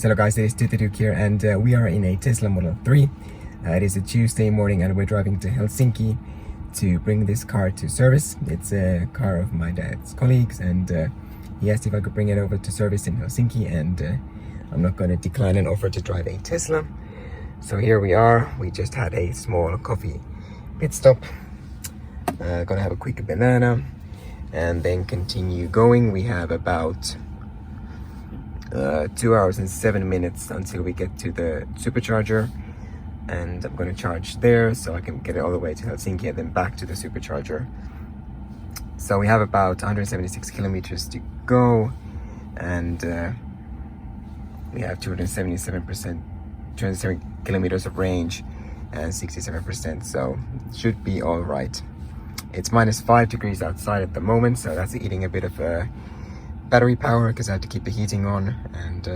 Hello guys, it is Duke here, and we are in a Tesla Model 3. It is a Tuesday morning and we're driving to Helsinki to bring this car to service. It's a car of my dad's colleagues, and he asked if I could bring it over to service in Helsinki, and I'm not going to decline an offer to drive a Tesla. So here we are. We just had a small coffee pit stop. Gonna have a quick banana and then continue going. We have about 2 hours and 7 minutes until we get to the supercharger, and I'm going to charge there so I can get it all the way to Helsinki and then back to the supercharger. So we have about 176 kilometers to go, and we have 207 kilometers of range and 67%, so it should be all right. It's -5 degrees outside at the moment, so that's eating a bit of battery power because I have to keep the heating on, and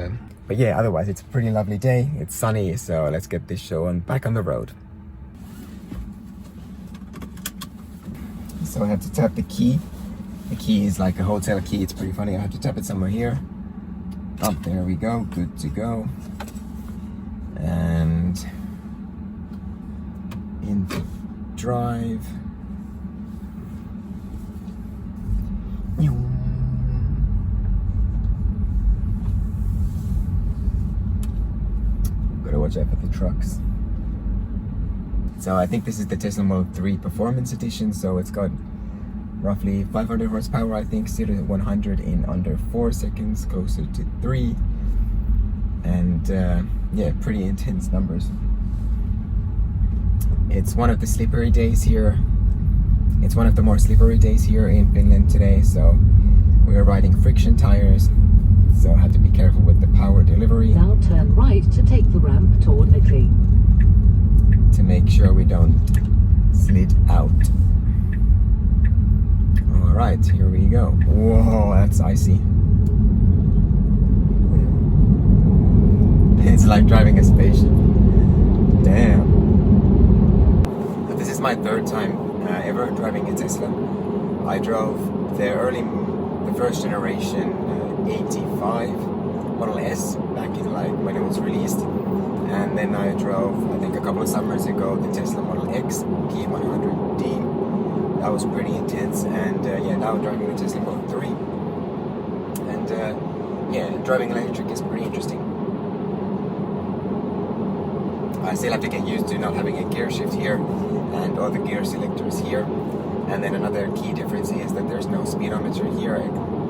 but yeah, otherwise it's a pretty lovely day. It's sunny, so let's get this show on back on the road. So I have to tap the key. The key is like a hotel key. It's pretty funny. I have to tap it somewhere here. Oh, there we go. Good to go. And into drive. Gotta watch out for the trucks. So I think this is the Tesla Model 3 Performance Edition, so it's got roughly 500 horsepower, I think, 0 to 100 in under 4 seconds, closer to 3. And yeah, pretty intense numbers. It's one of the slippery days here. It's one of the more slippery days here in Finland today, so we are riding friction tires, so I have to be careful with the power delivery. Now turn right to take the ramp toward Italy, to make sure we don't slid out. Alright, here we go. Whoa, that's icy. It's like driving a spaceship. Damn. This is my third time ever driving a Tesla. I drove the first generation 85 Model S back in like when it was released, and then I drove, I think a couple of summers ago, the Tesla Model X P100D. That was pretty intense, and yeah, now I'm driving the Tesla Model 3, and yeah, driving electric is pretty interesting. I still have to get used to not having a gear shift here and all the gear selectors here. And then another key difference is that there's no speedometer here,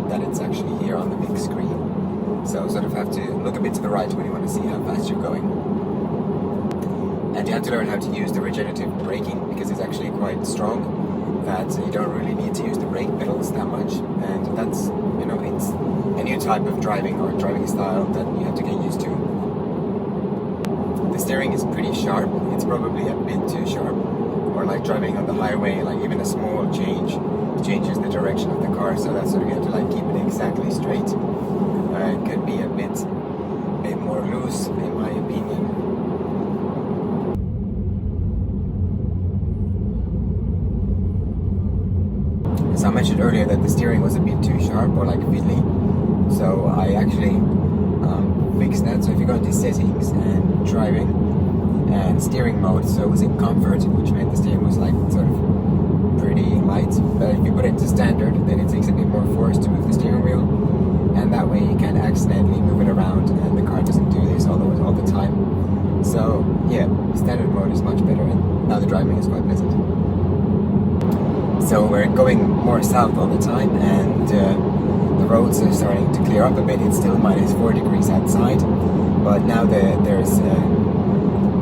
that it's actually here on the big screen. So sort of have to look a bit to the right when you want to see how fast you're going. And you have to learn how to use the regenerative braking, because it's actually quite strong, that you don't really need to use the brake pedals that much. And that's, you know, it's a new type of driving or driving style that you have to get used to. The steering is pretty sharp. It's probably a bit too sharp. Or like driving on the highway, like even a small change changes the direction of the car, so that's sort of, you have to like keep it exactly straight. It could be a bit more loose, in my opinion. So I mentioned earlier that the steering was a bit too sharp or like fiddly, so I actually fixed that. So if you go into settings and driving and steering mode, so it was in comfort, which meant the steering was like sort of pretty light, but if you put it to standard, then it takes a bit more force to move the steering wheel, and that way you can accidentally move it around, and the car doesn't do this all the time. So yeah, standard mode is much better, and now the driving is quite pleasant. So we're going more south all the time, and the roads are starting to clear up a bit. It's still -4 degrees outside, but now there's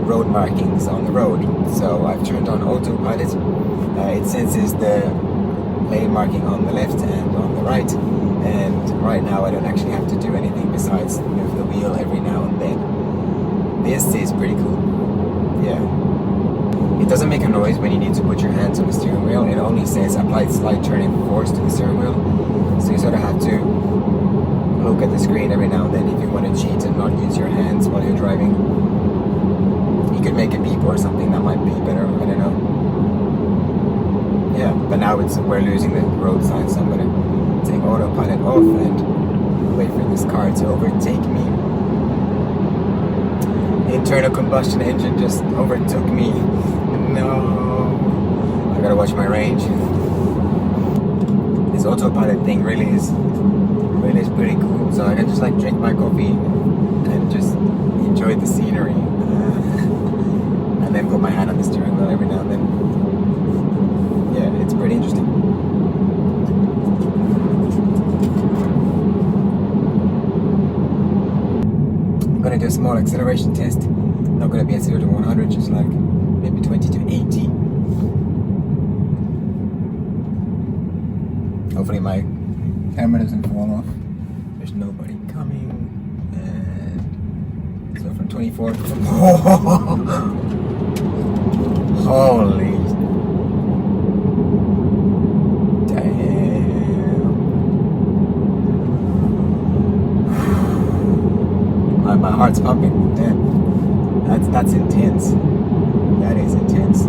road markings on the road, so I've turned on autopilot. It senses the lane marking on the left and on the right, and right now I don't actually have to do anything besides move the wheel every now and then. This is pretty cool. Yeah, it doesn't make a noise when you need to put your hands on the steering wheel. It only says apply slight turning force to the steering wheel, so you sort of have to look at the screen every now and then if you want to cheat and not use your hands while you're driving. You could make a beep or something, that might be better, I don't know. Yeah, but now we're losing the road sign, so I'm gonna take autopilot off and wait for this car to overtake me. internal combustion engine just overtook me. No. I gotta watch my range. This autopilot thing really is pretty cool. So I can just like drink my coffee and just enjoy the scenery. And then put my hand on the steering wheel every now and then. Yeah, it's pretty interesting. I'm gonna do a small acceleration test. Not gonna be at 0 to 100, just like maybe 20 to 80. Hopefully my camera doesn't fall off. There's nobody coming. And so from 24 to holy damn. My heart's pumping. Damn. That's intense. That is intense.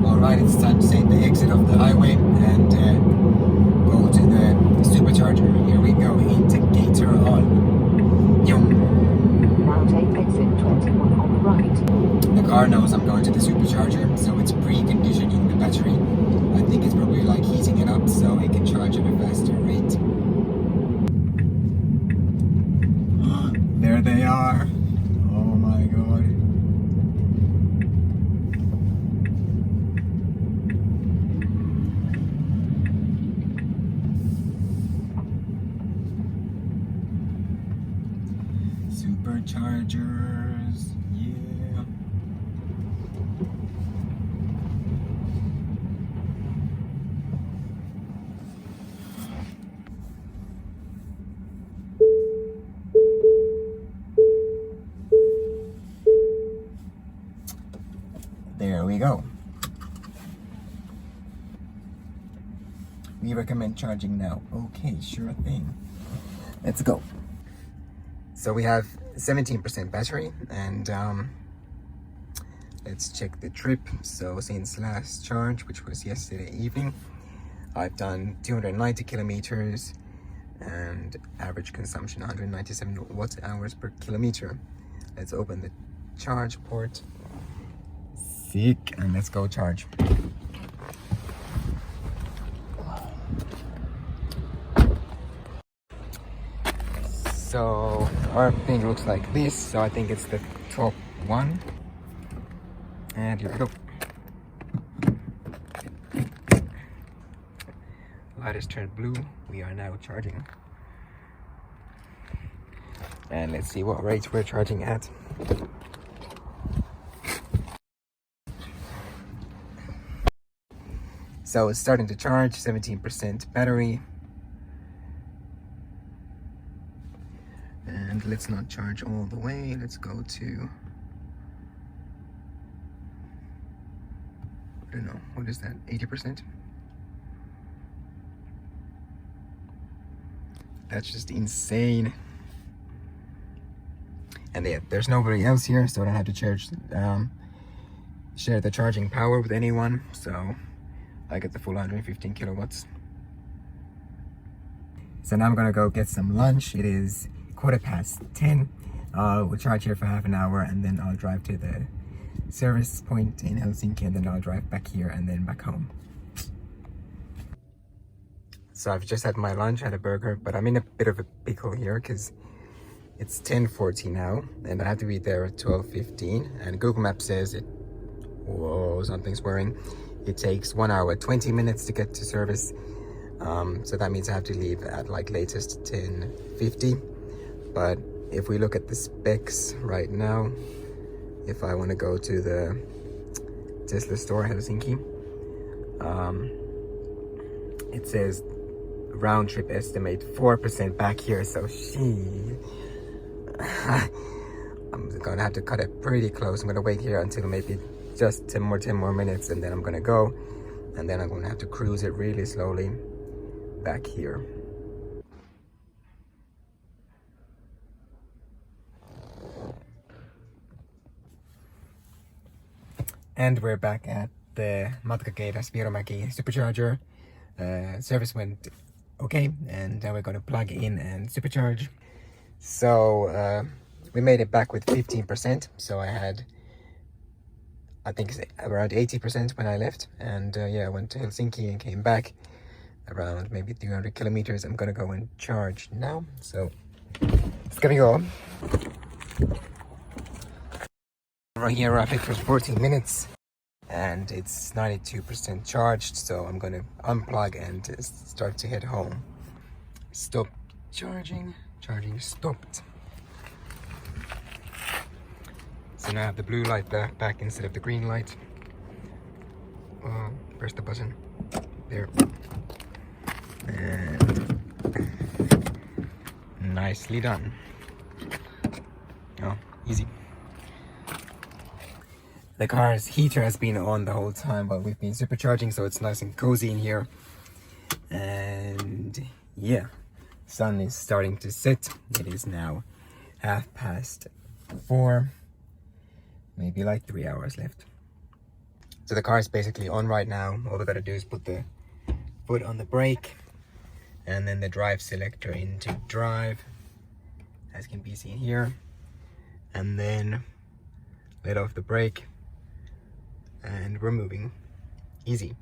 Alright, it's time to take the exit of the highway and go to the supercharger. Here we go, indicator on. Now take exit 21 on the right. The car knows I'm going to the supercharger, so it's preconditioning the battery. I think it's probably like heating it up so it can charge at a faster rate. There they are. Oh my god. Superchargers, yeah. There we go. We recommend charging now. Okay, sure thing. Let's go. So we have 17% battery, and let's check the trip. So since last charge, which was yesterday evening, I've done 290 kilometers and average consumption 197 watt hours per kilometer. Let's open the charge port. Sick, and let's go charge. So our thing looks like this, so I think it's the top one. And here we go. Light has turned blue. We are now charging. And let's see what rate we're charging at. So it's starting to charge, 17% battery. And let's not charge all the way. Let's go to, I don't know, what is that, 80%? That's just insane. And yeah, there's nobody else here, so I don't have to share the charging power with anyone. So I get the full 115 kilowatts. So now I'm gonna go get some lunch. It is 10:15. We'll charge here for half an hour, and then I'll drive to the service point in Helsinki, and then I'll drive back here and then back home. So I've just had my lunch, had a burger, but I'm in a bit of a pickle here because it's 10:40 now, and I have to be there at 12:15. And Google Maps says it. Whoa, something's whirring. It takes 1 hour 20 minutes to get to service. So that means I have to leave at like latest 10:50. But if we look at the specs right now, if I want to go to the Tesla store Helsinki, it says round trip estimate 4% back here. So I'm gonna have to cut it pretty close. I'm gonna wait here until maybe just 10 more minutes, and then I'm gonna go, and then I'm gonna have to cruise it really slowly back here. And we're back at the Matkakeiras Vierumäki supercharger. Service went okay, and now we're gonna plug in and supercharge. So we made it back with 15%. So I had, I think, around 80% when I left. And yeah, I went to Helsinki and came back around maybe 300 kilometers. I'm gonna go and charge now. So it's gonna go. Right here, roughly for 14 minutes. And it's 92% charged, so I'm gonna unplug and start to head home. Stop charging. Charging stopped. So now I have the blue light back instead of the green light. Press the button. There. And nicely done. Oh, easy. The car's heater has been on the whole time, but we've been supercharging, so it's nice and cozy in here. And yeah, sun is starting to set. It is now 4:30, maybe like 3 hours left. So the car is basically on right now. All we gotta do is put the foot on the brake and then the drive selector into drive, as can be seen here, and then let off the brake. And we're moving. Easy.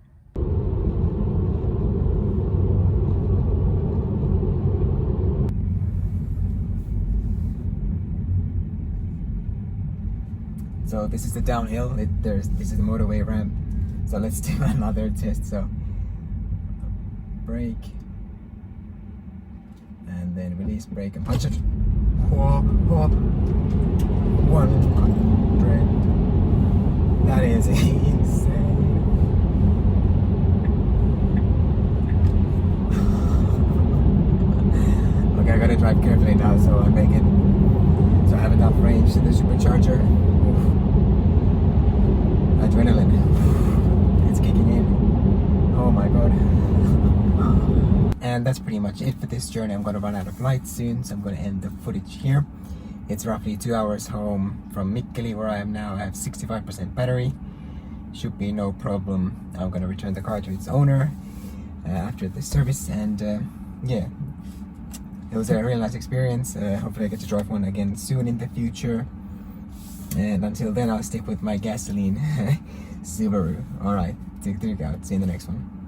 So this is the downhill. This is the motorway ramp. So let's do another test. So brake, and then release brake and punch it. 100. That is insane. Okay, I gotta drive carefully now so I make it. So I have enough range to the supercharger. Oof. Adrenaline. It's kicking in. Oh my god. And that's pretty much it for this journey. I'm gonna run out of light soon, so I'm gonna end the footage here. It's roughly 2 hours home from Mikkeli, where I am now. I have 65% battery. Should be no problem. I'm gonna return the car to its owner after the service, and yeah, it was a really nice experience. Hopefully I get to drive one again soon in the future. And until then, I'll stick with my gasoline Subaru. Alright, take out. See you in the next one.